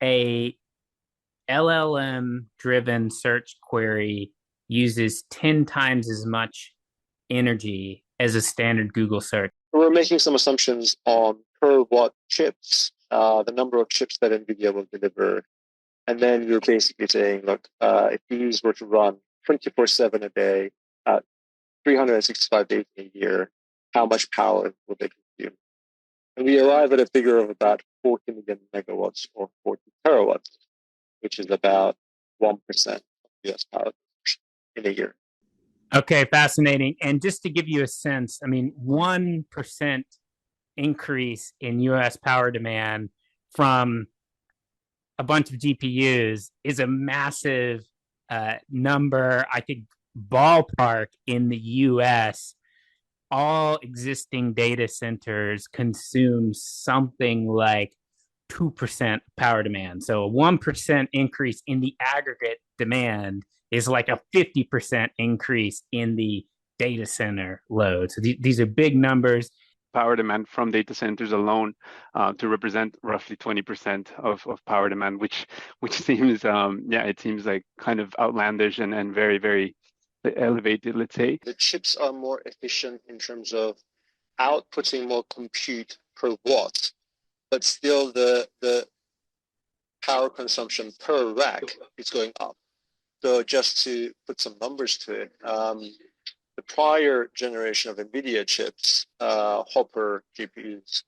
a LLM driven search query uses 10 times as much energy as a standard Google search. We're making some assumptions on per watt chips, the number of chips that NVIDIA will deliver. And then you're basically saying, look, if these were to run 24/7 a day, 365 days in a year, how much power would they consume? And we arrive at a figure of about 40 million megawatts or 40 terawatts, which is about 1% of US power consumption in a year. Okay, fascinating. And just to give you a sense, I mean, 1% increase in US power demand from a bunch of GPUs is a massive number. I think ballpark in the US, all existing data centers consume something like 2% power demand. So a 1% increase in the aggregate demand is like a 50% increase in the data center load. So these are big numbers. Power demand from data centers alone to represent roughly 20% of power demand, which seems, it seems like kind of outlandish and very, very elevated, let's say. The chips are more efficient in terms of outputting more compute per watt, but still the power consumption per rack is going up. So just to put some numbers to it, the prior generation of NVIDIA chips, Hopper GPUs,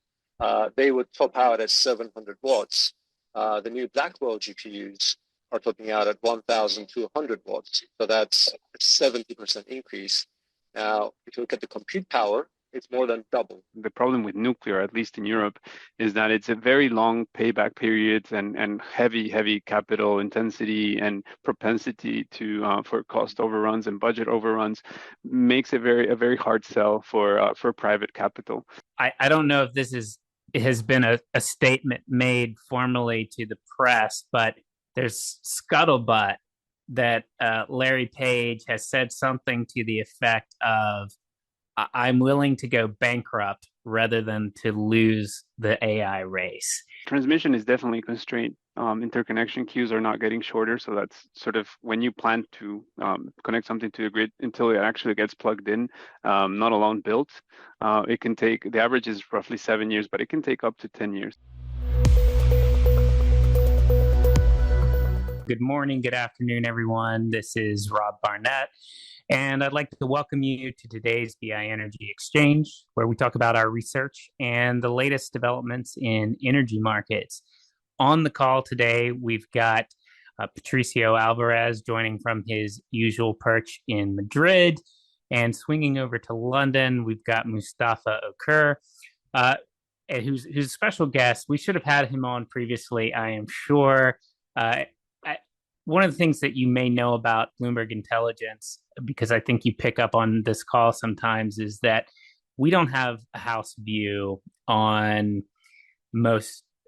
they would top out at 700 watts. The new Blackwell GPUs are topping out at 1,200 watts. So that's a 70% increase. Now, if you look at the compute power, it's more than double. The problem with nuclear, at least in Europe, is that it's a very long payback periods and heavy capital intensity and propensity to for cost overruns and budget overruns makes it a very hard sell for private capital. I don't know if has been a statement made formally to the press, but there's scuttlebutt that Larry Page has said something to the effect of, I'm willing to go bankrupt rather than to lose the AI race. Transmission is definitely constrained. Interconnection queues are not getting shorter. So that's sort of when you plan to connect something to the grid until it actually gets plugged in, not alone built. It can take, the average is roughly 7 years, but it can take up to 10 years. Good morning, good afternoon, everyone. This is Rob Barnett. And I'd like to welcome you to today's BI Energy Exchange, where we talk about our research and the latest developments in energy markets. On the call today, we've got Patricio Alvarez joining from his usual perch in Madrid, and swinging over to London, we've got Mustafa Okur, who's a special guest. We should have had him on previously, I am sure. One of the things that you may know about Bloomberg Intelligence, because I think you pick up on this call sometimes, is that we don't have a house view on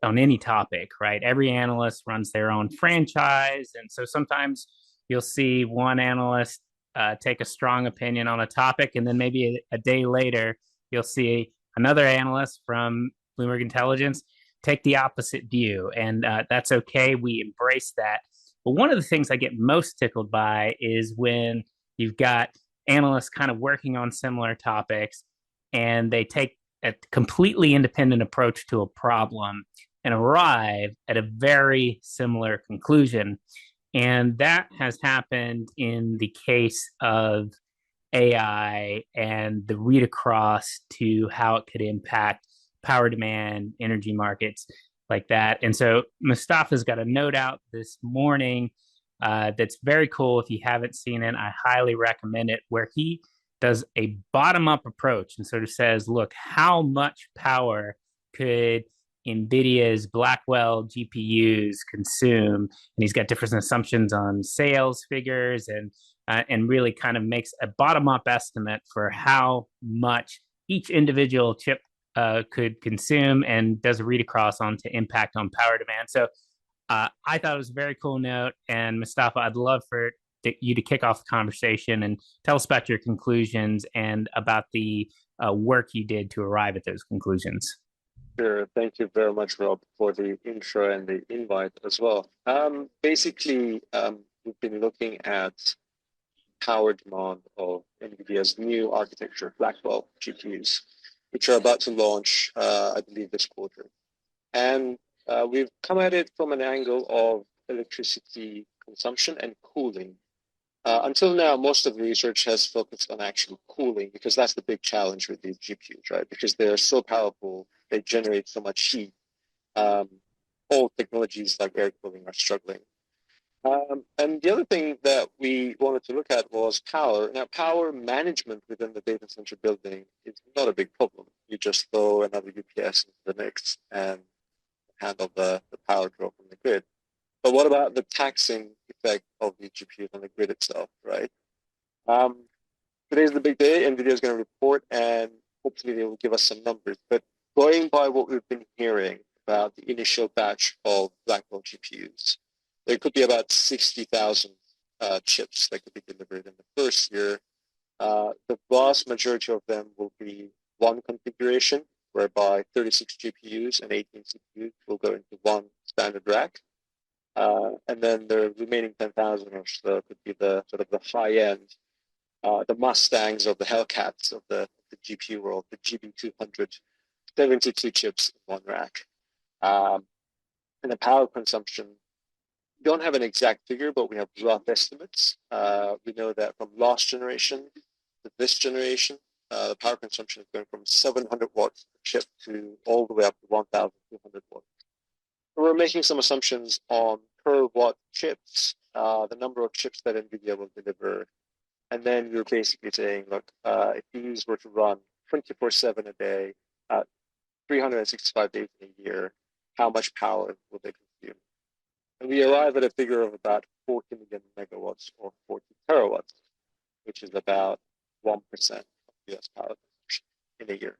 any topic, right? Every analyst runs their own franchise. And so sometimes you'll see one analyst take a strong opinion on a topic, and then maybe a day later, you'll see another analyst from Bloomberg Intelligence take the opposite view. And that's okay. We embrace that. But one of the things I get most tickled by is when you've got analysts kind of working on similar topics and they take a completely independent approach to a problem and arrive at a very similar conclusion. And that has happened in the case of AI and the read across to how it could impact power demand, energy markets, like that. And so Mustafa's got a note out this morning that's very cool. If you haven't seen it, I highly recommend it, where he does a bottom-up approach and sort of says, look, how much power could NVIDIA's Blackwell GPUs consume? And he's got different assumptions on sales figures and really kind of makes a bottom-up estimate for how much each individual chip could consume, and does a read across onto impact on power demand. So I thought it was a very cool note. And Mustafa, I'd love for you to kick off the conversation and tell us about your conclusions and about the work you did to arrive at those conclusions. Sure. Thank you very much, Rob, for the intro and the invite as well. Basically, we've been looking at power demand of NVIDIA's new architecture, Blackwell GPUs, which are about to launch, I believe, this quarter. And we've come at it from an angle of electricity consumption and cooling. Until now, most of the research has focused on actually cooling because that's the big challenge with these GPUs, right? Because they're so powerful, they generate so much heat. All technologies like air cooling are struggling. And the other thing that we wanted to look at was power. Now, power management within the data center building is not a big problem. You just throw another UPS into the mix and handle the power draw from the grid. But what about the taxing effect of the GPUs on the grid itself, right? Today's the big day. NVIDIA is going to report, and hopefully they will give us some numbers. But going by what we've been hearing about the initial batch of Blackwell GPUs, there could be about 60,000 chips that could be delivered in the first year. The vast majority of them will be one configuration, whereby 36 GPUs and 18 CPUs will go into one standard rack. And then the remaining 10,000 or so could be the sort of the high end, the Mustangs or the Hellcats of the GPU world, the GB200, 72 chips in one rack. And the power consumption, we don't have an exact figure, but we have rough estimates. We know that from last generation to this generation, the power consumption is going from 700 watts per chip to all the way up to 1,200 watts. We're making some assumptions on per watt chips, the number of chips that NVIDIA will deliver. And then we're basically saying, look, if these were to run 24/7 a day, 365 days in a year, how much power will they consume? And we arrive at a figure of about 40 million megawatts or 40 terawatts, which is about 1% of US power consumption in a year.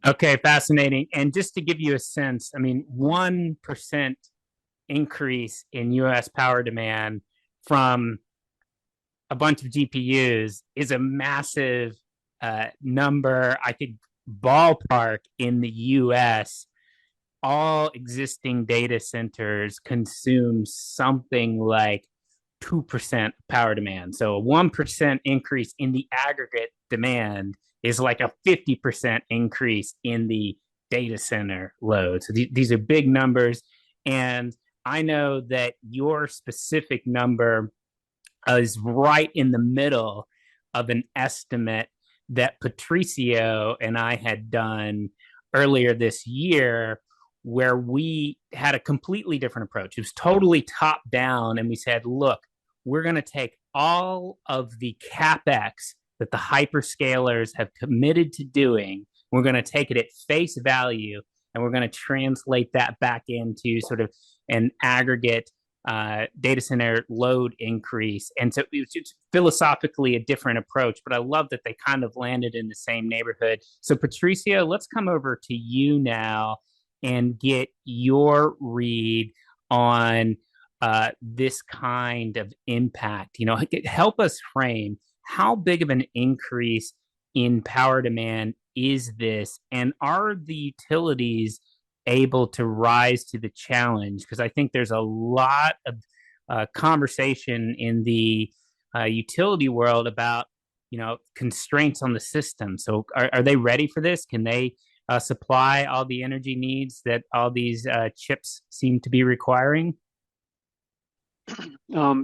Okay, fascinating. And just to give you a sense, I mean, 1% increase in US power demand from a bunch of GPUs is a massive number. I think ballpark in the US, all existing data centers consume something like 2% power demand. So a 1% increase in the aggregate demand is like a 50% increase in the data center load. So these are big numbers. And I know that your specific number is right in the middle of an estimate that Patricio and I had done earlier this year, where we had a completely different approach. It was totally top down. And we said, look, we're going to take all of the CapEx that the hyperscalers have committed to doing. We're going to take it at face value, and we're going to translate that back into sort of an aggregate data center load increase. And so it's philosophically a different approach, but I love that they kind of landed in the same neighborhood. So Patricio, let's come over to you now and get your read on this kind of impact. You know, help us frame how big of an increase in power demand is this, and are the utilities able to rise to the challenge? Because I think there's a lot of conversation in the utility world about, you know, constraints on the system. So are they ready for this? Can they supply all the energy needs that all these chips seem to be requiring?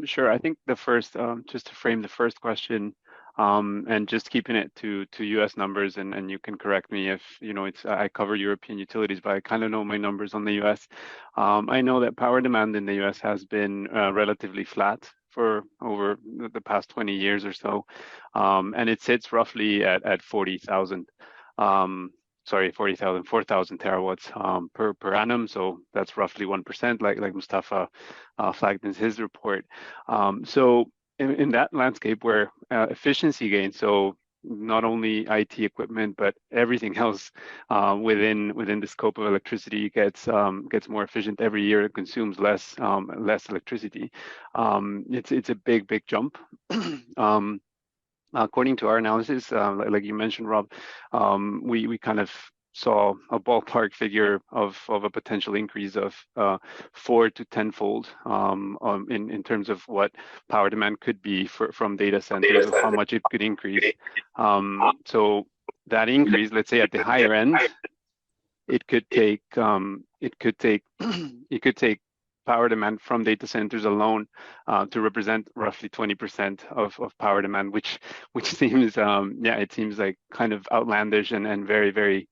Sure. I think the first, just to frame the first question, and just keeping it to US numbers, and you can correct me if, you know, it's, I cover European utilities, but I kind of know my numbers on the US. I know that power demand in the US has been relatively flat for over the past 20 years or so. And it sits roughly at 40,000. 4,000 terawatts per annum. So that's roughly 1%, like Mustafa flagged in his report. So in that landscape where efficiency gains, so not only IT equipment, but everything else within the scope of electricity gets more efficient every year. It consumes less electricity. It's a big jump. according to our analysis, like you mentioned, Rob, we kind of saw a ballpark figure of a potential increase of 4 to 10-fold in terms of what power demand could be from data centers, of how much it could increase. So that increase, let's say at the higher end, it could take it could take power demand from data centers alone to represent roughly 20% of power demand, which seems it seems like kind of outlandish and very, very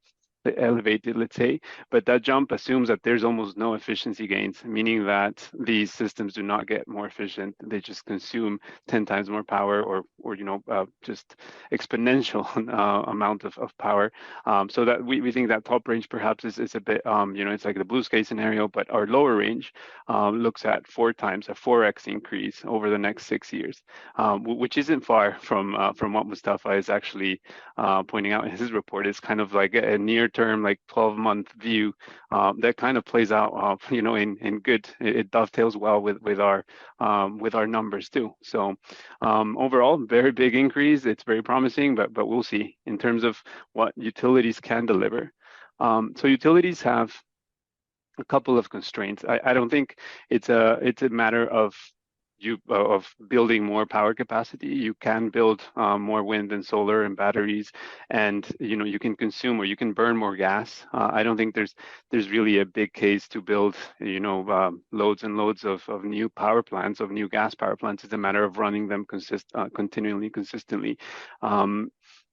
elevated, let's say, but that jump assumes that there's almost no efficiency gains, meaning that these systems do not get more efficient. They just consume 10 times more power, or just exponential amount of power. So that we think that top range perhaps is a bit, it's like the blue sky scenario, but our lower range looks at 4 times, a 4x increase over the next 6 years, which isn't far from what Mustafa is actually pointing out in his report. Is kind of like a near-term, like 12-month view that kind of plays out, in good. It dovetails well with our numbers too. So overall, very big increase. It's very promising, but we'll see in terms of what utilities can deliver. So utilities have a couple of constraints. I don't think it's a matter of building more power capacity. You can build more wind and solar and batteries, and you can consume or you can burn more gas. I don't think there's really a big case to build loads and loads of new power plants, of new gas power plants. It's a matter of running them consistently.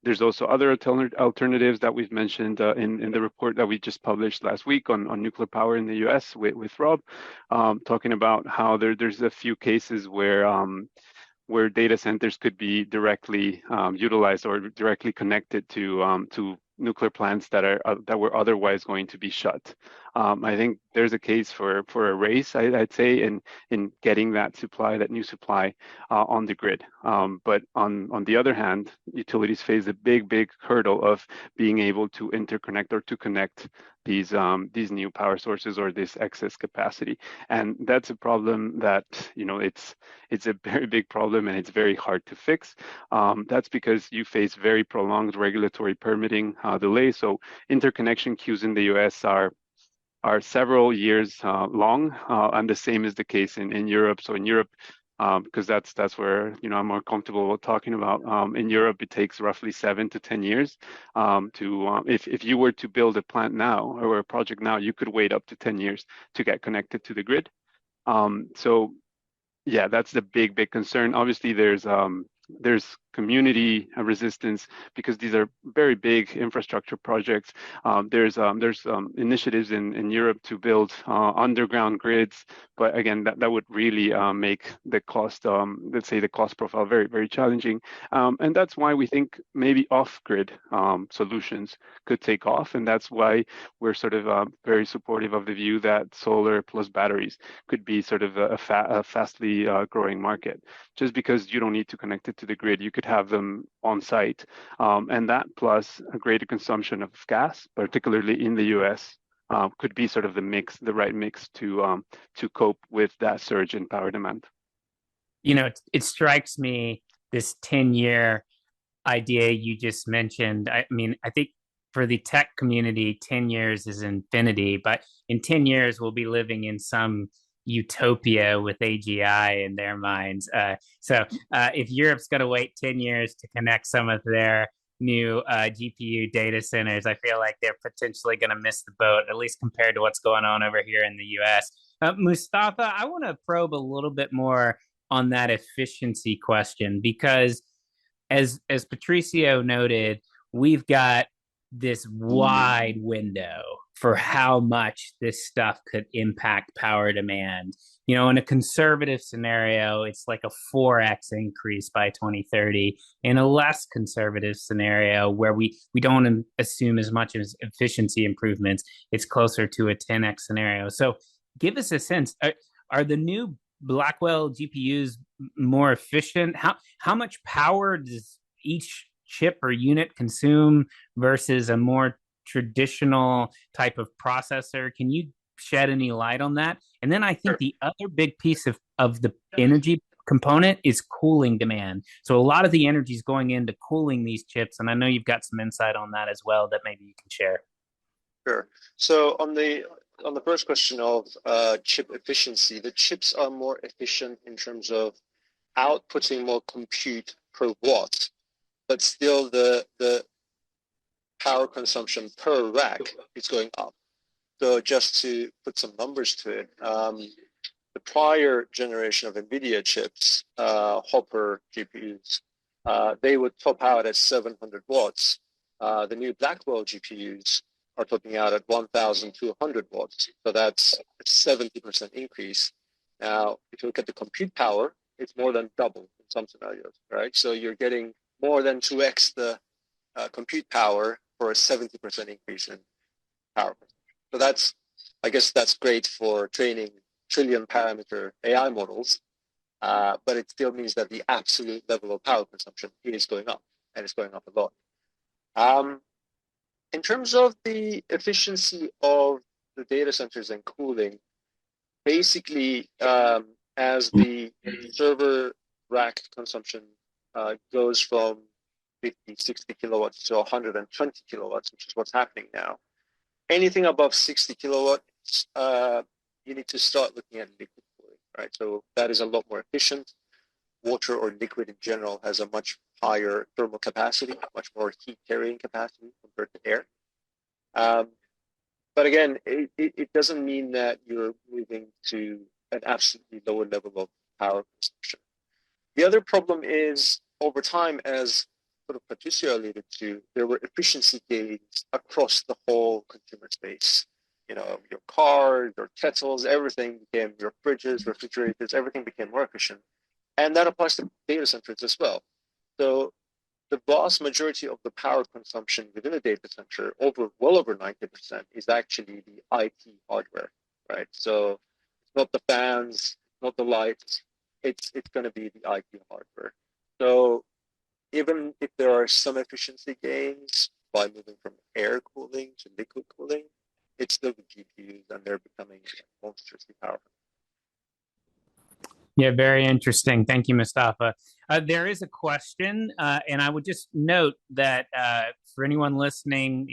There's also other alternatives that we've mentioned in the report that we just published last week on nuclear power in the US with Rob, talking about how there's a few cases where data centers could be directly utilized or directly connected to nuclear plants that were otherwise going to be shut. I think there's a case for a race, I'd say, in getting that new supply on the grid. But on the other hand, utilities face a big hurdle of being able to interconnect or to connect these new power sources or this excess capacity, and that's a problem that it's a very big problem, and it's very hard to fix. That's because you face very prolonged regulatory permitting delays. So interconnection queues in the US are several years long, and the same is the case in Europe. So in Europe, because that's where I'm more comfortable talking about. In Europe, it takes roughly 7 to 10 years to if you were to build a plant now or a project now, you could wait up to 10 years to get connected to the grid. So yeah, that's the big concern. Obviously, there's community resistance because these are very big infrastructure projects. There's initiatives in Europe to build underground grids, but again, that would really make the cost, let's say, the cost profile very, very challenging. And that's why we think maybe off-grid solutions could take off, and that's why we're sort of very supportive of the view that solar plus batteries could be sort of a fastly growing market. Just because you don't need to connect it to the grid, you could have them on site, and that plus a greater consumption of gas, particularly in the US, could be sort of the right mix to cope with that surge in power demand. It strikes me, this 10-year idea you just mentioned. I mean, I think for the tech community, 10 years is infinity, but in 10 years, we'll be living in some utopia with AGI in their minds. So if Europe's going to wait 10 years to connect some of their new GPU data centers, I feel like they're potentially going to miss the boat, at least compared to what's going on over here in the US. Mustafa, I want to probe a little bit more on that efficiency question, because as Patricio noted, we've got this wide window for how much this stuff could impact power demand. In a conservative scenario, it's like a 4x increase by 2030. In a less conservative scenario, where we don't assume as much as efficiency improvements, it's closer to a 10x scenario. So give us a sense, are the new Blackwell GPUs more efficient? How much power does each chip or unit consume versus a more traditional type of processor? Can you shed any light on that? And then I think the other big piece of the energy component is cooling demand. So a lot of the energy is going into cooling these chips, and I know you've got some insight on that as well that maybe you can share. Sure. So on the first question of chip efficiency, the chips are more efficient in terms of outputting more compute per watt, but still the power consumption per rack is going up. So just to put some numbers to it, the prior generation of NVIDIA chips, Hopper GPUs, they would top out at 700 watts. The new Blackwell GPUs are topping out at 1,200 watts. So that's a 70% increase. Now, if you look at the compute power, it's more than double in some scenarios, right? So you're getting more than 2x the compute power for a 70% increase in power. So I guess that's great for training trillion parameter AI models, but it still means that the absolute level of power consumption is going up, and it's going up a lot. In terms of the efficiency of the data centers and cooling, basically, as the server rack consumption goes from 50, 60 kilowatts to 120 kilowatts, which is what's happening now, anything above 60 kilowatts, you need to start looking at liquid cooling, right? So that is a lot more efficient. Water or liquid in general has a much higher thermal capacity, much more heat carrying capacity compared to air. But again, it doesn't mean that you're moving to an absolutely lower level of power consumption. The other problem is over time, as sort of Patricio alluded to, there were efficiency gains across the whole consumer space. You know, your cars, your kettles, everything became, your fridges, refrigerators, everything became more efficient. And that applies to data centers as well. So the vast majority of the power consumption within a data center, well over 90%, is actually the IT hardware, right? So it's not the fans, not the lights, it's going to be the IT hardware. So even if there are some efficiency gains by moving from air cooling to liquid cooling, it's still the GPUs, and they're becoming monstrously powerful. Yeah, very interesting. Thank you, Mustafa. There is a question, and I would just note that for anyone listening,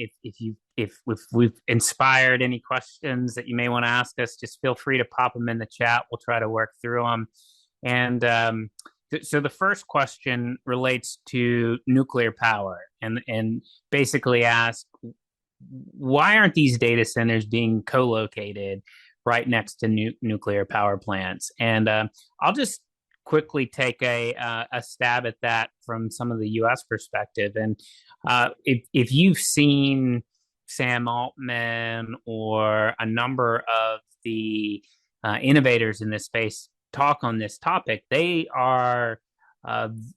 if we've inspired any questions that you may want to ask us, just feel free to pop them in the chat. We'll try to work through them. And so the first question relates to nuclear power, and basically asks, why aren't these data centers being co-located right next to nuclear power plants? And I'll just quickly take a stab at that from some of the U.S. perspective. And if you've seen Sam Altman or a number of the innovators in this space talk on this topic, they are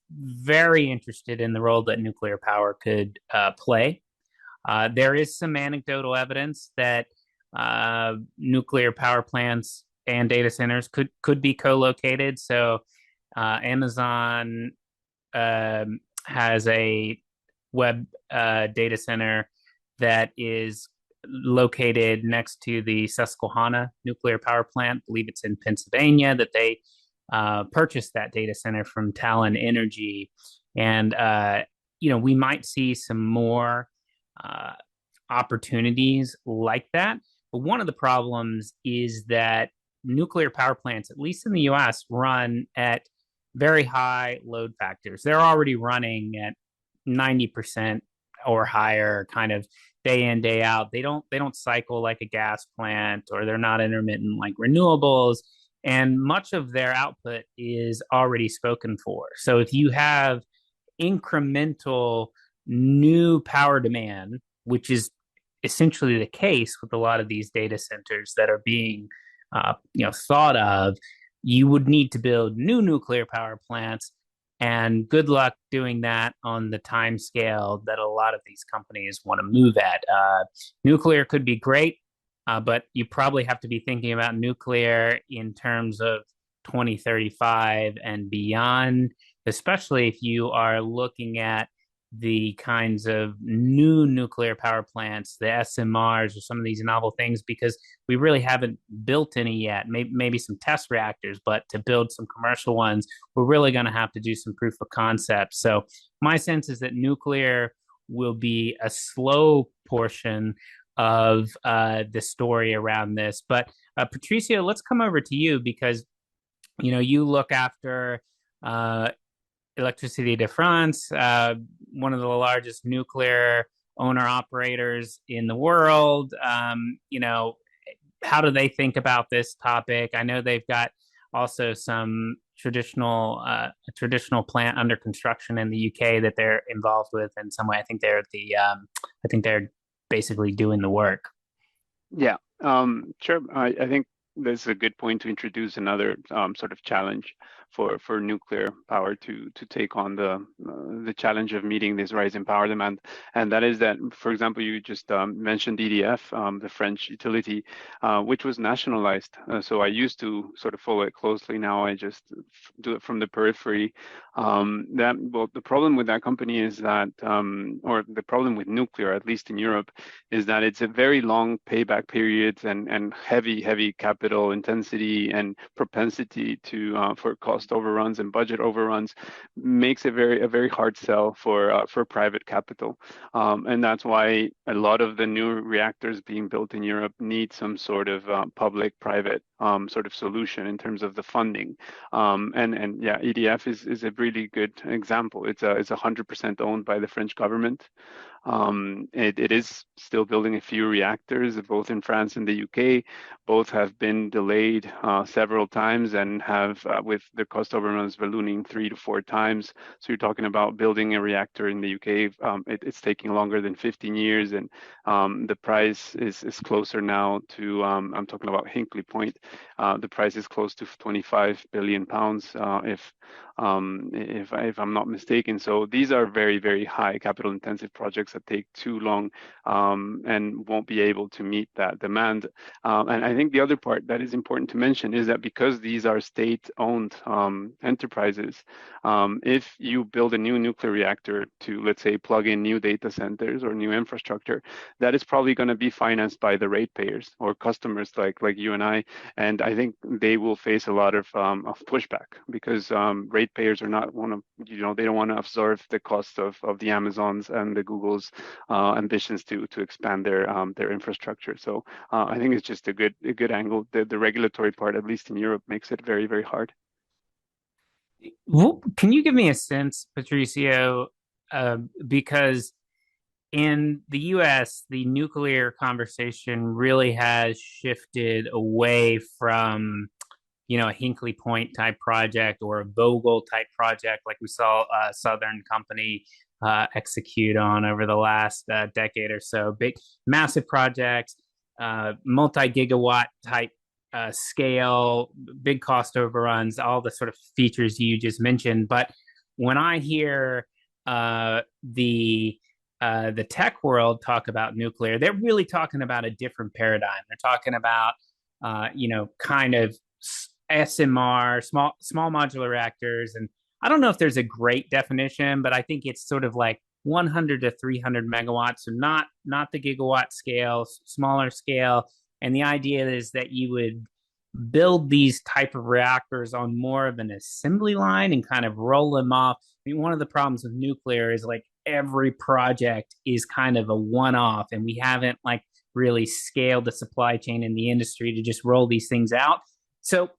very interested in the role that nuclear power could play. There is some anecdotal evidence that nuclear power plants and data centers could be co-located. So Amazon has a web data center that is located next to the Susquehanna nuclear power plant. I believe it's in Pennsylvania, that they purchased that data center from Talon Energy. And, we might see some more opportunities like that. But one of the problems is that nuclear power plants, at least in the US, run at very high load factors. They're already running at 90% or higher, kind of day in, day out. They don't cycle like a gas plant, or they're not intermittent like renewables. And much of their output is already spoken for. So if you have incremental new power demand, which is essentially the case with a lot of these data centers that are being thought of, you would need to build new nuclear power plants, and good luck doing that on the time scale that a lot of these companies want to move at. Nuclear could be great, but you probably have to be thinking about nuclear in terms of 2035 and beyond, especially if you are looking at the kinds of new nuclear power plants, the SMRs, or some of these novel things, because we really haven't built any yet. Maybe some test reactors, but to build some commercial ones, we're really going to have to do some proof of concept. So my sense is that nuclear will be a slow portion of the story around this. But Patricio, let's come over to you because you look after Electricité de France, one of the largest nuclear owner operators in the world. How do they think about this topic? I know they've got also some traditional plant under construction in the UK that they're involved with in some way. I think they're basically doing the work. Yeah, sure. I think this is a good point to introduce another sort of challenge for nuclear power to take on the challenge of meeting this rise in power demand, and that is that, for example, you just mentioned EDF, the French utility, which was nationalized. So I used to sort of follow it closely. Now I just do it from the periphery. The problem with that company is that, or the problem with nuclear, at least in Europe, is that it's a very long payback periods and heavy capital intensity and propensity to for cost overruns and budget overruns makes it a very hard sell for private capital, and that's why a lot of the new reactors being built in Europe need some sort of public-private sort of solution in terms of the funding, and yeah, EDF is a really good example. It's 100% owned by the French government. It is still building a few reactors, both in France and the UK. Both have been delayed several times and have, with the cost overruns ballooning 3 to 4 times. So you're talking about building a reactor in the UK. It's taking longer than 15 years, and the price is closer now to, I'm talking about Hinkley Point. The price is close to 25 billion pounds, if I'm not mistaken. So these are very high capital intensive projects that take too long and won't be able to meet that demand. And I think the other part that is important to mention is that because these are state-owned enterprises, if you build a new nuclear reactor to, let's say, plug in new data centers or new infrastructure, that is probably going to be financed by the ratepayers or customers like you and I. And I think they will face a lot of pushback because ratepayers are not they don't want to absorb the cost of the Amazons and the Googles ambitions to expand their infrastructure. So I think it's just a good angle. The regulatory part, at least in Europe, makes it very hard. Well, can you give me a sense, Patricio, because in the US, the nuclear conversation really has shifted away from a Hinkley Point type project or a Vogtle type project like we saw a Southern company execute on over the last decade or so. Big, massive projects, multi-gigawatt type scale, big cost overruns, all the sort of features you just mentioned. But when I hear the tech world talk about nuclear, they're really talking about a different paradigm. They're talking about kind of SMR, small modular reactors, and I don't know if there's a great definition, but I think it's sort of like 100 to 300 megawatts, so not the gigawatt scale, smaller scale. And the idea is that you would build these type of reactors on more of an assembly line and kind of roll them off. I mean, one of the problems with nuclear is like every project is kind of a one-off, and we haven't like really scaled the supply chain in the industry to just roll these things out. So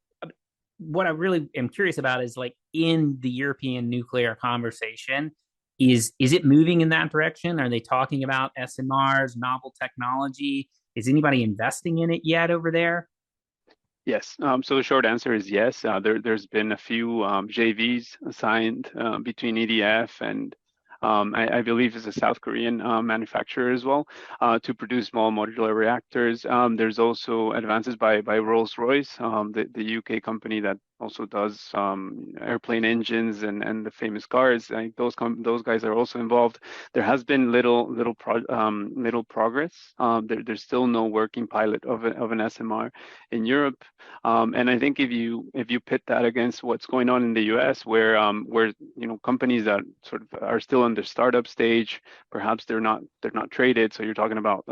what I really am curious about is like in the European nuclear conversation, is it moving in that direction? Are they talking about SMRs, novel technology? Is anybody investing in it yet over there? Yes. So the short answer is yes. There's been a few JVs signed between EDF and I believe is a South Korean manufacturer as well, to produce small modular reactors. There's also advances by Rolls-Royce, the UK company that also does airplane engines and the famous cars. Those guys are also involved. There has been little progress. There's still no working pilot of an SMR in Europe. And I think if you pit that against what's going on in the US, where companies that sort of are still in the startup stage, perhaps they're not traded. So you're talking about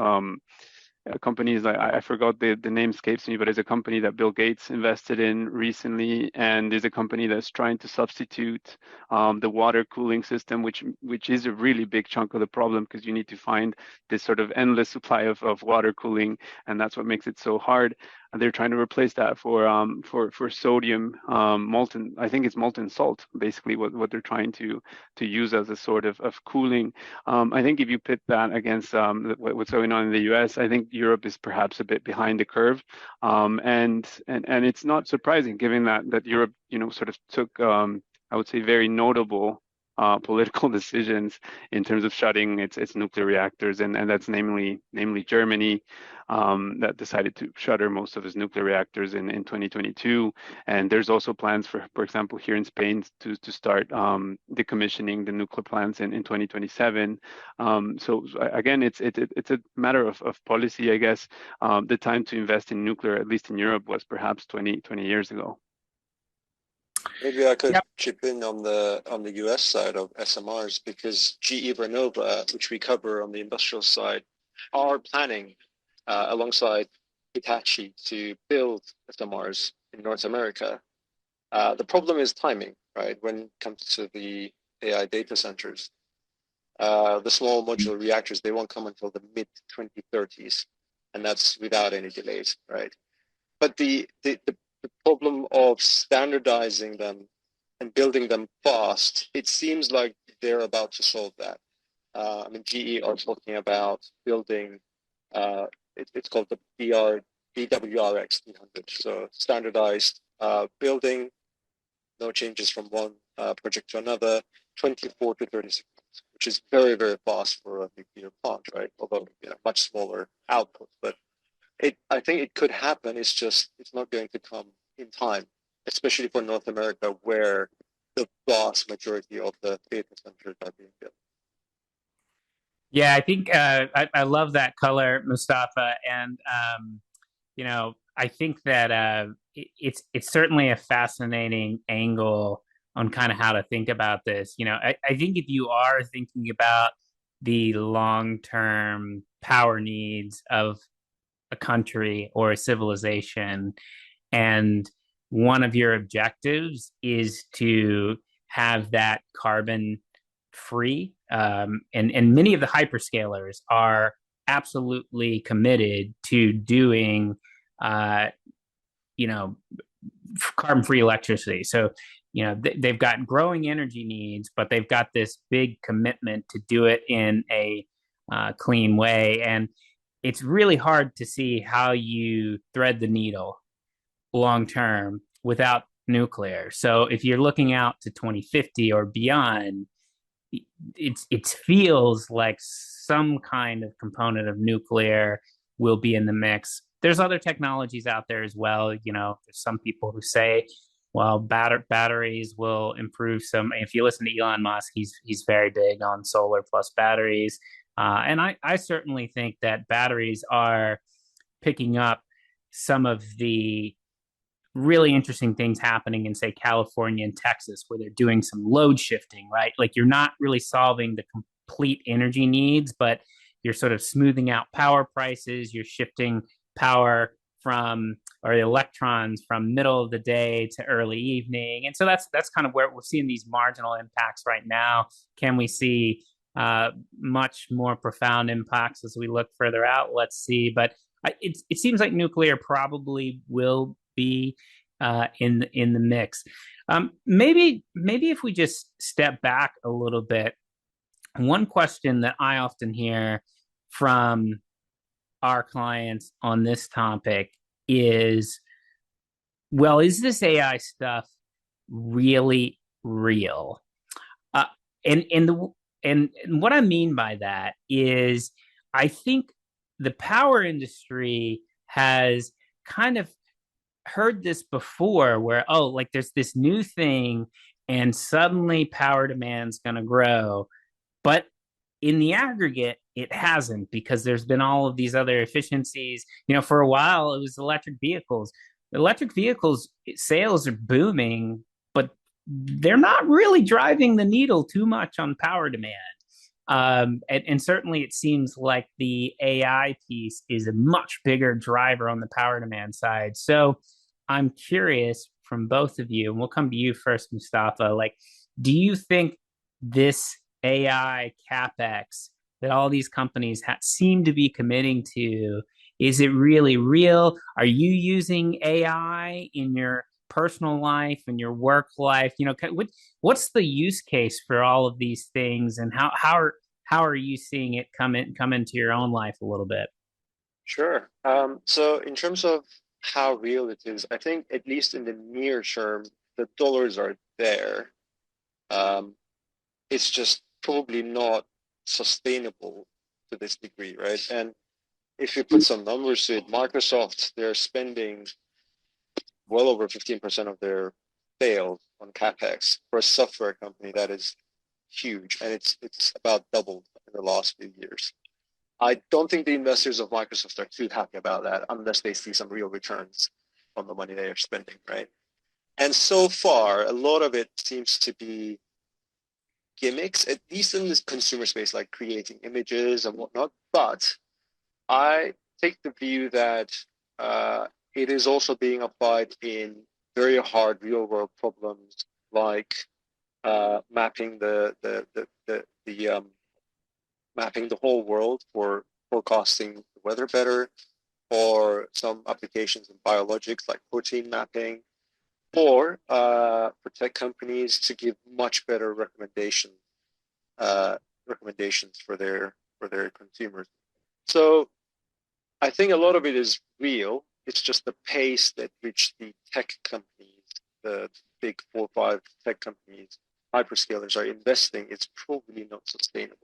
companies like, I forgot the name escapes me, but it's a company that Bill Gates invested in recently, and is a company that's trying to substitute the water cooling system, which is a really big chunk of the problem, because you need to find this sort of endless supply of water cooling, and that's what makes it so hard. And they're trying to replace that for sodium molten, I think it's molten salt, basically what they're trying to use as a sort of cooling. I think if you pit that against what's going on in the US, I think Europe is perhaps a bit behind the curve, and it's not surprising, given that Europe, sort of took, I would say, very notable political decisions in terms of shutting its nuclear reactors, and that's namely Germany, that decided to shutter most of its nuclear reactors in 2022. And there's also plans for example, here in Spain to start decommissioning the nuclear plants in 2027. So again, it's a matter of policy, I guess. The time to invest in nuclear, at least in Europe, was perhaps 20 years ago. Maybe I could chip in on the US side of SMRs, because GE Vernova, which we cover on the industrial side, are planning alongside Hitachi to build SMRs in North America. The problem is timing, right? When it comes to the AI data centers, the small modular reactors, they won't come until the mid 2030s, and that's without any delays, right? But the problem of standardizing them and building them fast, it seems like they're about to solve that. I mean, GE are talking about building, it's called the BWRX 300, so standardized building, no changes from one project to another, 24 to 36 months, which is very, very fast for a nuclear plant, right? Although, much smaller output, but I think it could happen. It's not going to come in time, especially for North America, where the vast majority of the data centers are being built. Yeah, I think I love that color, Mustafa, and I think that it's certainly a fascinating angle on kind of how to think about this. I think if you are thinking about the long-term power needs of a country or a civilization, and one of your objectives is to have that carbon free, and many of the hyperscalers are absolutely committed to doing carbon free electricity. So they've got growing energy needs, but they've got this big commitment to do it in a clean way. And it's really hard to see how you thread the needle long term without nuclear. So if you're looking out to 2050 or beyond, it feels like some kind of component of nuclear will be in the mix. There's other technologies out there as well. There's some people who say, well, batteries will improve some. If you listen to Elon Musk, he's very big on solar plus batteries. And I certainly think that batteries are picking up some of the really interesting things happening in, say, California and Texas, where they're doing some load shifting, right? Like, you're not really solving the complete energy needs, but you're sort of smoothing out power prices. You're shifting power or the electrons from middle of the day to early evening. And so that's kind of where we're seeing these marginal impacts right now. Can we see much more profound impacts as we look further out? Let's see. But it seems like nuclear probably will be in the mix. Maybe if we just step back a little bit, one question that I often hear from our clients on this topic is, well, is this AI stuff really real? And what I mean by that is, I think the power industry has kind of heard this before where, oh, like there's this new thing and suddenly power demand's going to grow. But in the aggregate, it hasn't because there's been all of these other efficiencies. For a while, it was electric vehicles. Electric vehicles sales are booming, but they're not really driving the needle too much on power demand. And certainly it seems like the AI piece is a much bigger driver on the power demand side. So I'm curious from both of you, and we'll come to you first, Mustafa. Like, do you think this AI capex that all these companies seem to be committing to, is it really real? Are you using AI in your personal life and your work life? What's the use case for all of these things, and how are you seeing it come into your own life a little bit? Sure. So in terms of how real it is, I think at least in the near term, the dollars are there. It's just probably not sustainable to this degree, right? And if you put some numbers to it, Microsoft, they're spending well over 15% of their sales on CapEx. For a software company, that is huge, and it's about doubled in the last few years. I don't think the investors of Microsoft are too happy about that unless they see some real returns on the money they are spending, right? And so far, a lot of it seems to be gimmicks, at least in this consumer space, like creating images and whatnot. But I take the view that it is also being applied in very hard real world problems, like mapping mapping the whole world for forecasting the weather better, or some applications in biologics like protein mapping, or for tech companies to give much better recommendations for their consumers. So I think a lot of it is real. It's just the pace at which the tech companies, the big 4 or 5 tech companies, hyperscalers are investing, it's probably not sustainable.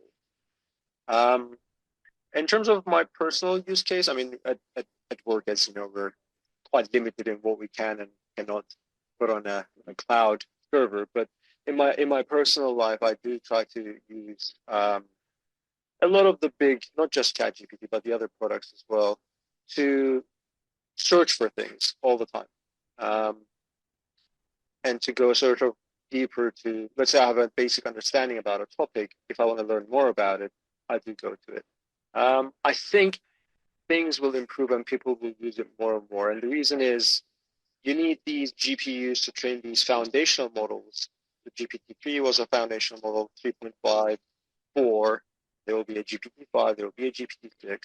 In terms of my personal use case, I mean, at work, as you know, we're quite limited in what we can and cannot put on a cloud server. But in my personal life, I do try to use a lot of the big, not just ChatGPT, but the other products as well, to search for things all the time, and to go sort of deeper to, let's say I have a basic understanding about a topic. If I want to learn more about it, I do go to it. I think things will improve and people will use it more and more. And the reason is you need these GPUs to train these foundational models. The GPT-3 was a foundational model, 3.5, 4. There will be a GPT-5, there will be a GPT-6.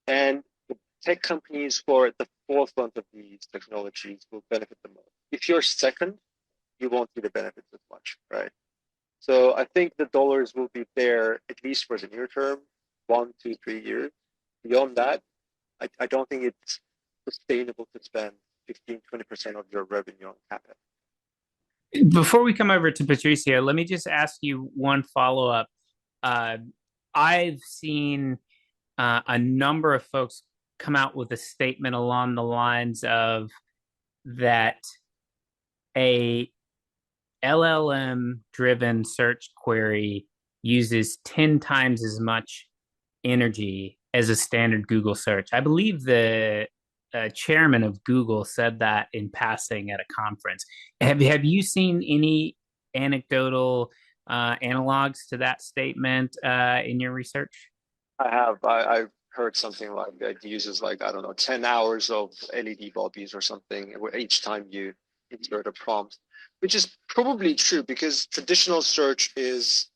And the tech companies who are at the forefront of these technologies will benefit the most. If you're second, you won't see the benefits as much, right? So I think the dollars will be there at least for the near term, 1, 2, 3 years. Beyond that, I don't think it's sustainable to spend 15-20% of your revenue on CapEx. Before we come over to Patricio, let me just ask you one follow-up. I've seen a number of folks come out with a statement along the lines of that a LLM-driven search query uses 10 times as much energy as a standard Google search. I believe the chairman of Google said that in passing at a conference. Have you seen any anecdotal analogs to that statement in your research? I have. I've heard something like that. It uses, like, I don't know, 10 hours of LED bulbs or something each time you insert a prompt, which is probably true because traditional search is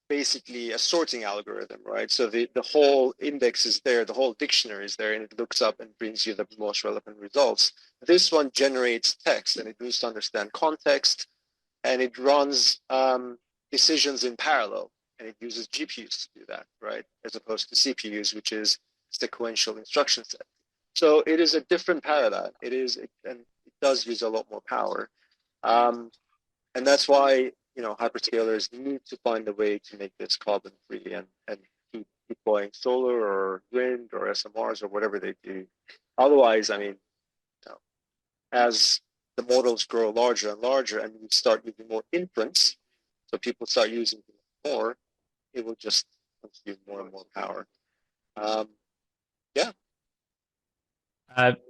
basically a sorting algorithm, right? So the whole index is there, the whole dictionary is there, and it looks up and brings you the most relevant results. This one generates text, and it needs to understand context, and it runs decisions in parallel, and it uses GPUs to do that, right? As opposed to CPUs, which is sequential instruction set. So it is a different paradigm. And it does use a lot more power. And that's why, hyperscalers need to find a way to make this carbon free and keep deploying solar or wind or SMRs or whatever they do. Otherwise, I mean, as the models grow larger and larger, and we start using more inference, so people start using more, it will just consume more and more power. Yeah.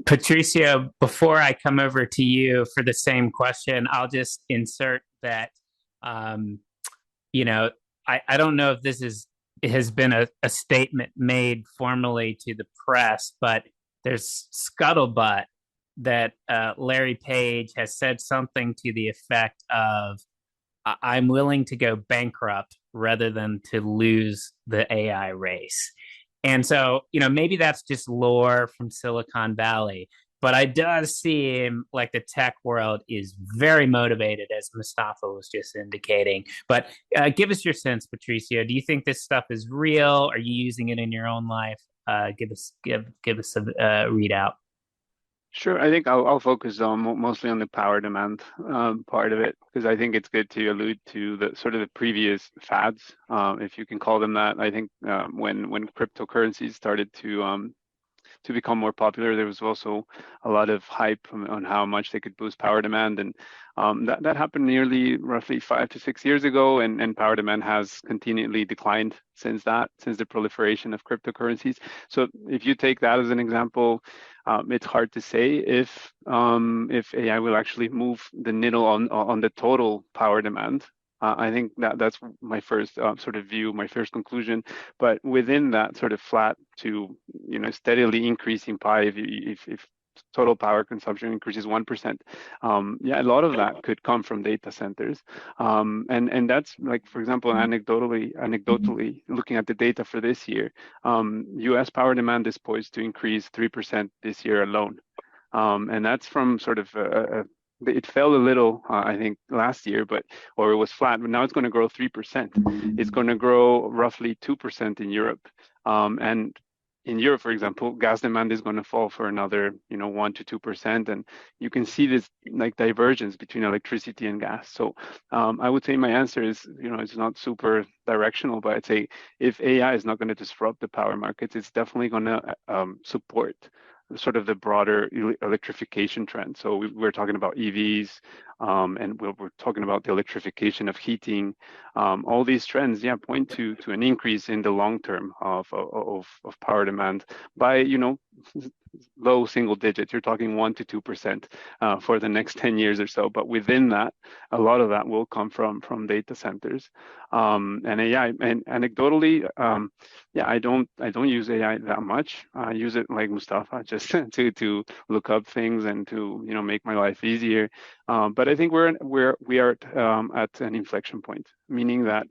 Patricio, before I come over to you for the same question, I'll just insert that, um, you know, I don't know if has been a statement made formally to the press, but there's scuttlebutt that Larry Page has said something to the effect of, I'm willing to go bankrupt rather than to lose the AI race. And so, maybe that's just lore from Silicon Valley, but I does seem like the tech world is very motivated, as Mustafa was just indicating. But give us your sense, Patricio. Do you think this stuff is real? Are you using it in your own life? Give us a readout. Sure. I think I'll focus on mostly on the power demand part of it, because I think it's good to allude to the sort of the previous fads, if you can call them that. I think when cryptocurrencies started to become more popular, there was also a lot of hype on how much they could boost power demand, and that happened roughly 5 to 6 years ago, and power demand has continually declined since the proliferation of cryptocurrencies. So if you take that as an example, it's hard to say if AI will actually move the needle on the total power demand. I think that's my first sort of view, my first conclusion. But within that sort of flat to steadily increasing pie, if total power consumption increases 1%, a lot of that could come from data centers, and that's like, for example, anecdotally looking at the data for this year, U.S. power demand is poised to increase 3% this year alone, and that's from sort of it fell a little, I think, last year, or it was flat, but now it's going to grow 3%. It's going to grow roughly 2% in Europe. And in Europe, for example, gas demand is going to fall for another, 1 to 2%. And you can see this like divergence between electricity and gas. So I would say my answer is, it's not super directional, but I'd say if AI is not going to disrupt the power markets, it's definitely going to support sort of the broader electrification trend. So we're talking about EVs, and we're talking about the electrification of heating. All these trends, point to an increase in the long term of power demand by low single digits. You're talking 1 to 2% for the next 10 years or so. But within that, a lot of that will come from data centers and AI. And anecdotally, I don't use AI that much. I use it like Mustafa, just to look up things and to make my life easier. But I think we are at an inflection point, meaning that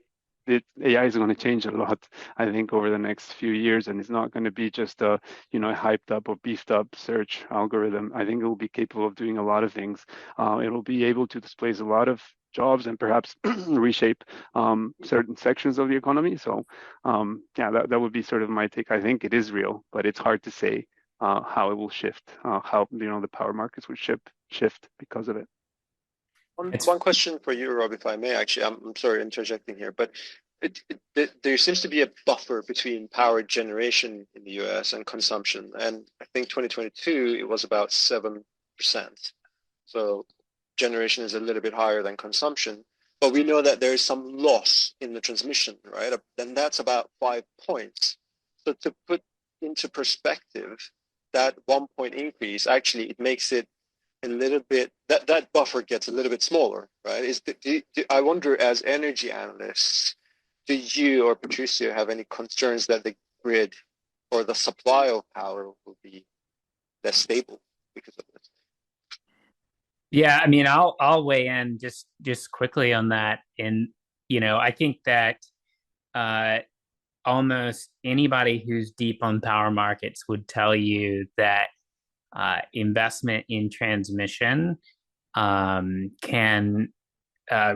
AI is going to change a lot, I think, over the next few years, and it's not going to be just a hyped up or beefed up search algorithm. I think it will be capable of doing a lot of things. It will be able to displace a lot of jobs and perhaps reshape certain sections of the economy. So that would be sort of my take. I think it is real, but it's hard to say how it will shift, how the power markets would shift because of it. One question for you, Rob, if I may. Actually, I'm sorry interjecting here, but there seems to be a buffer between power generation in the U.S. and consumption, and I think 2022 it was about 7%. So generation is a little bit higher than consumption, but we know that there is some loss in the transmission, right? And that's about 5 points. So to put into perspective, that 1 point increase actually it makes it a little bit, that buffer gets a little bit smaller, right? I wonder, as energy analysts, do you or Patricio have any concerns that the grid or the supply of power will be less stable because of this? Yeah, I mean, I'll weigh in just quickly on that, and I think that almost anybody who's deep on power markets would tell you that investment in transmission can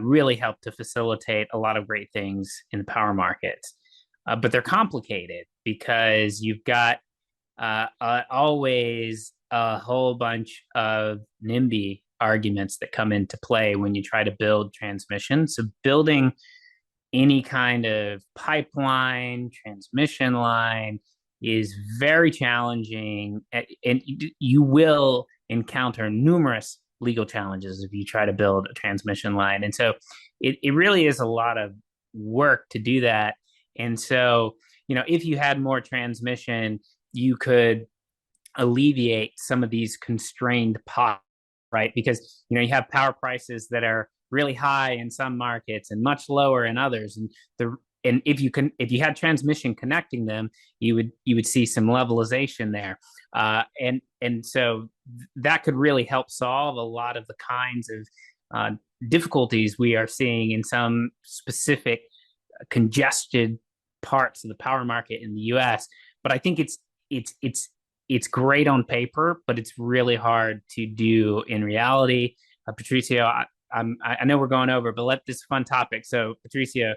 really help to facilitate a lot of great things in the power markets. But they're complicated because you've got always a whole bunch of NIMBY arguments that come into play when you try to build transmission. So building any kind of pipeline, transmission line is very challenging, and you will encounter numerous legal challenges if you try to build a transmission line. And so it really is a lot of work to do that. And so, if you had more transmission, you could alleviate some of these constrained pots, right? Because, you have power prices that are really high in some markets and much lower in others. And if you had transmission connecting them, you would see some levelization there, and so that could really help solve a lot of the kinds of difficulties we are seeing in some specific congested parts of the power market in the U.S. But I think it's great on paper, but it's really hard to do in reality. Patricio, I know we're going over, but this is a fun topic. So, Patricio,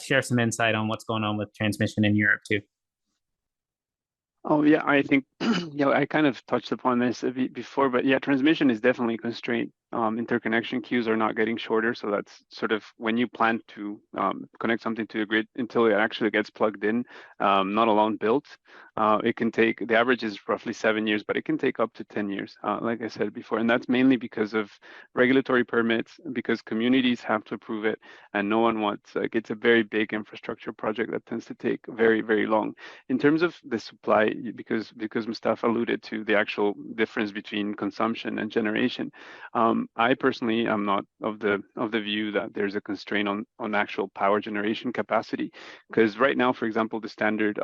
share some insight on what's going on with transmission in Europe too. Oh yeah, I think I kind of touched upon this before, but yeah, transmission is definitely constrained. Interconnection queues are not getting shorter, so that's sort of when you plan to connect something to the grid until it actually gets plugged in, not alone built. It can take, the average is roughly 7 years, but it can take up to 10 years, like I said before, and that's mainly because of regulatory permits, because communities have to approve it, and no one wants, it's a very big infrastructure project that tends to take very, very long. In terms of the supply, because Mustafa alluded to the actual difference between consumption and generation, I personally am not of the view that there's a constraint on actual power generation capacity, because right now, for example, the standard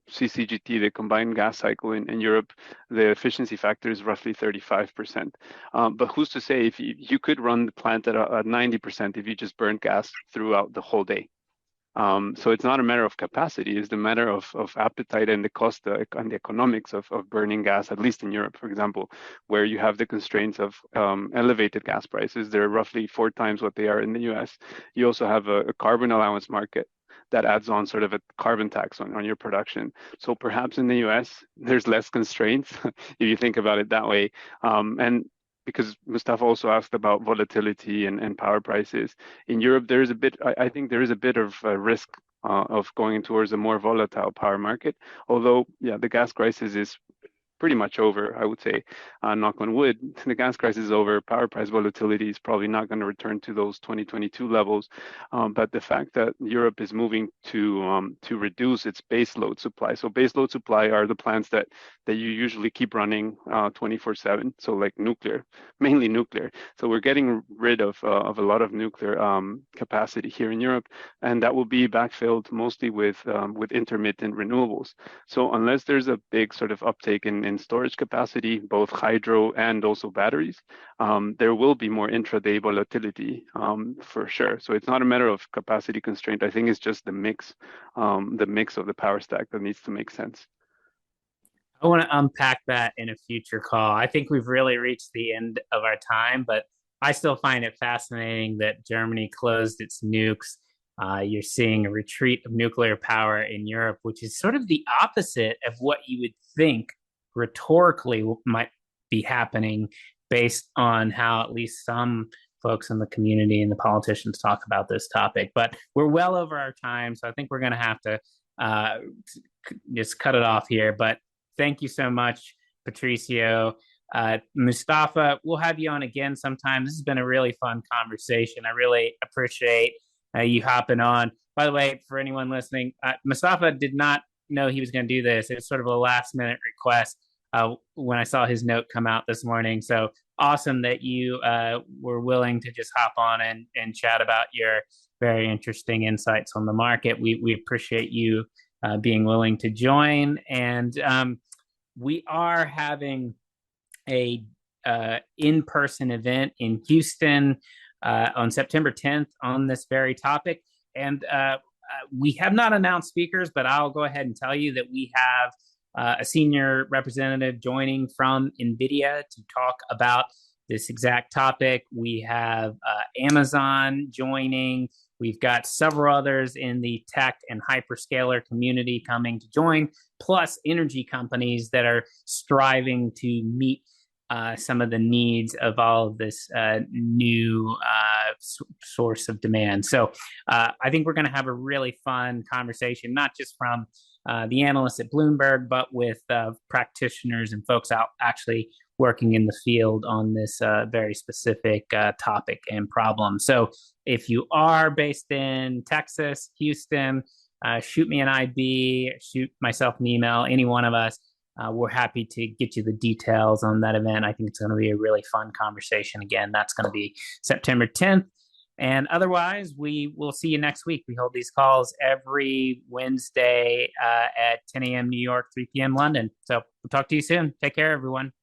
CCGT, the combined gas cycle in Europe, the efficiency factor is roughly 35%. But who's to say if you could run the plant at 90% if you just burn gas throughout the whole day? So it's not a matter of capacity, it's the matter of appetite and the cost and the economics of burning gas, at least in Europe, for example, where you have the constraints of elevated gas prices. They're roughly 4 times what they are in the US. You also have a carbon allowance market that adds on sort of a carbon tax on your production. So perhaps in the US, there's less constraints, if you think about it that way. And because Mustafa also asked about volatility and power prices. In Europe, there is a bit, I think there is a bit of a risk of going towards a more volatile power market. Although, yeah, the gas crisis is pretty much over, I would say, knock on wood. The gas crisis is over. Power price volatility is probably not going to return to those 2022 levels. But the fact that Europe is moving to reduce its base load supply. So base load supply are the plants that you usually keep running 24/7. So like nuclear, mainly nuclear. So we're getting rid of a lot of nuclear capacity here in Europe, and that will be backfilled mostly with intermittent renewables. So unless there's a big sort of uptake in storage capacity, both hydro and also batteries, there will be more intraday volatility for sure. So it's not a matter of capacity constraint. I think it's just the mix of the power stack that needs to make sense. I want to unpack that in a future call. I think we've really reached the end of our time, but I still find it fascinating that Germany closed its nukes. You're seeing a retreat of nuclear power in Europe, which is sort of the opposite of what you would think rhetorically might be happening based on how at least some folks in the community and the politicians talk about this topic. But we're well over our time, so I think we're going to have to just cut it off here. But thank you so much, Patricio. Mustafa, we'll have you on again sometime. This has been a really fun conversation. I really appreciate you hopping on. By the way, for anyone listening, Mustafa did not know he was going to do this. It was sort of a last-minute request when I saw his note come out this morning. So awesome that you were willing to just hop on and chat about your very interesting insights on the market. We appreciate you being willing to join. And we are having a in-person event in Houston on September 10th on this very topic. And we have not announced speakers, but I'll go ahead and tell you that we have a senior representative joining from NVIDIA to talk about this exact topic. We have Amazon joining. We've got several others in the tech and hyperscaler community coming to join, plus energy companies that are striving to meet some of the needs of all of this new source of demand. So I think we're going to have a really fun conversation, not just from the analysts at Bloomberg, but with practitioners and folks out actually working in the field on this very specific topic and problem. So if you are based in Texas, Houston, shoot me an IB, shoot myself an email, any one of us. We're happy to get you the details on that event. I think it's going to be a really fun conversation. Again, that's going to be September 10th. And otherwise, we will see you next week. We hold these calls every Wednesday at 10 a.m. New York, 3 p.m. London. So we'll talk to you soon. Take care, everyone.